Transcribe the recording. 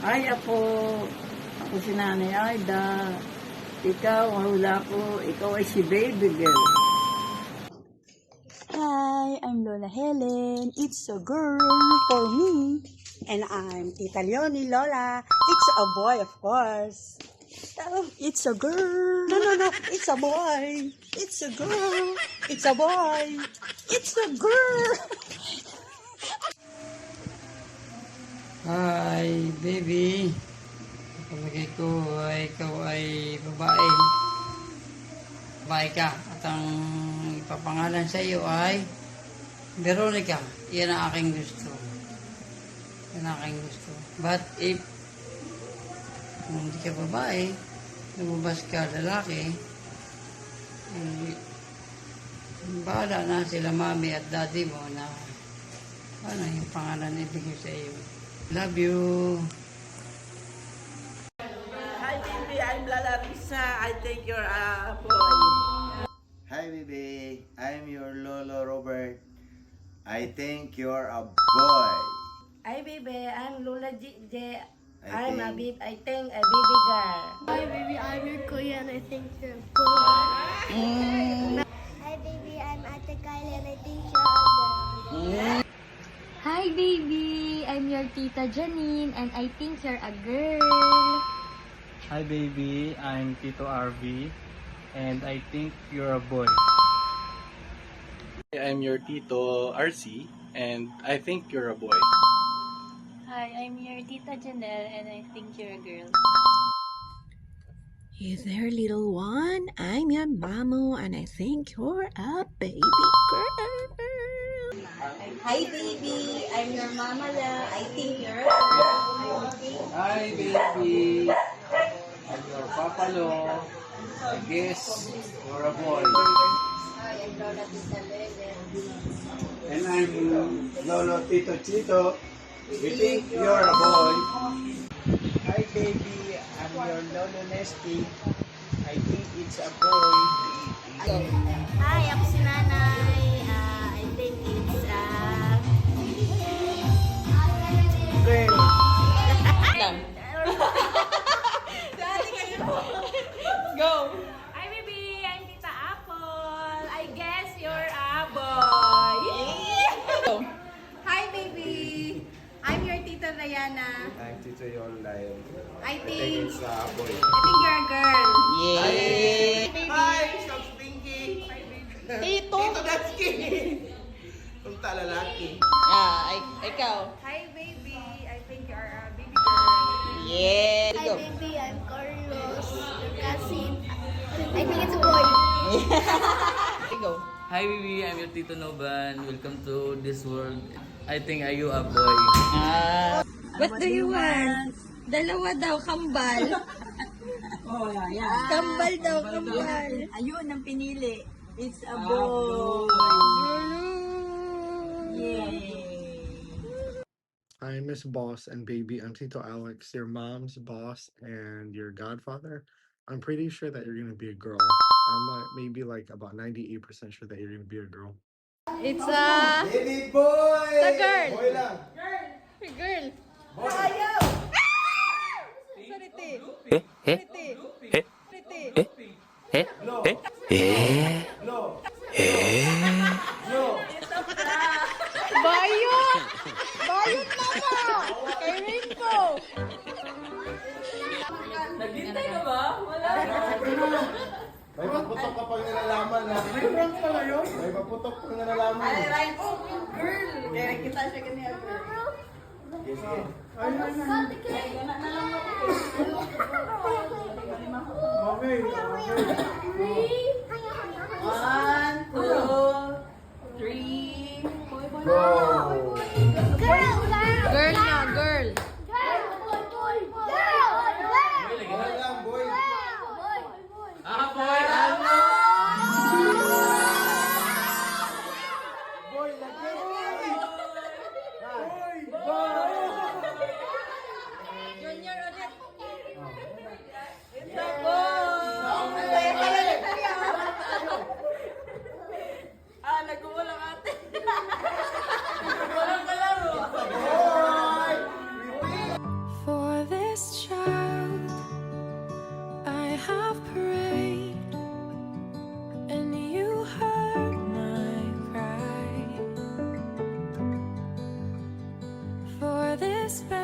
Ay, ako si Nanay Aida. Ikaw, hula ko, ikaw ay si Baby Girl. Hi, I'm Lola Helen. It's a girl for me. And I'm Tita Leonie, Lola. It's a boy, of course. Oh, it's a girl. No. It's a boy. It's a girl. It's a boy. It's a girl. Hi, baby. Palagay ko ay ikaw ay babae. Babae ka. At ang ipapangalan sa iyo ay Veronica. Yan ang aking gusto. Yan ang aking gusto. But if kung hindi ka babae, lumabas ka lalaki, eh, bahala na sila mami at daddy mo na ano yung pangalan na ibigay sa iyo. Love you. Hi, baby. I'm Lala Risa. I think you're a boy. Hi, baby. I'm your Lolo Robert. I think you're a boy. Hi, baby. I'm Lola J. I I think a baby girl. Hi baby, I'm your kuya and I think you're a boy. Hi baby, I'm Ate Kylie and I think you're a girl. Hi baby, I'm your Tita Janine and I think you're a girl. Hi baby, I'm Tito RV and I think you're a boy. I'm your Tito RC and I think you're a boy. Hi, I'm your Tita Janelle and I think you're a girl. Hey there, little one. I'm your mama and I think you're a baby girl. Hi, baby. I'm your mama La. I think you're a girl. Hi, baby. I'm your Papa Lo. I guess you're a boy. Hi, I'm Lola Tita Lele. And I'm Lolo Tito Chito. We think you're a boy. Hi, baby. I'm your Lolo Nesty. I think it's a boy. Hi, ako si Nanay. I think it's a girl. Go. Hi, baby. I'm Tita Apple. I guess you're a boy. Hi, baby. I'm your Tita Diana. I'm Tito Yolay. I think It's a boy. you're a girl. Hi, Sob Pinky. Tito. Tito Datsky. Kung talalaki. Ikaw. Hi, baby. I think you're a baby girl. Yeah. Hi baby, I'm Carlos, your cousin. I think it's a boy. Go. Hi, baby. I'm your Tito Noban. Welcome to this world. I think are you a boy? What do you want? Dalawa daw, kambal. Oh, yeah. Kambal daw, kambal. Ayun ang pinili. It's a boy. Yay. Hi, Miss Boss and baby. I'm Tito Alex, your mom's boss and your godfather. I'm pretty sure that you're gonna be a girl. I'm maybe like about 98% sure that you're gonna be a girl. It's a Baby boy! It's a girl. Boy lang. girl. Sariti. No. Bayot! Bayot mama! Kay Rainbow! Naghintay ka ba? Wala. May paputok ka pang nalalaman na. May prank pala yun? May paputok pang nalalaman. Ay, right. Oh, girl. Kaya kita siya kanina, girl. One, two, three. Go! Girl na, girl. Boy lang, boy. Ah, boy! Ano? Boy lagi. Boy! Junior ulit. It's a boy. Nag-uulang ate. best friend.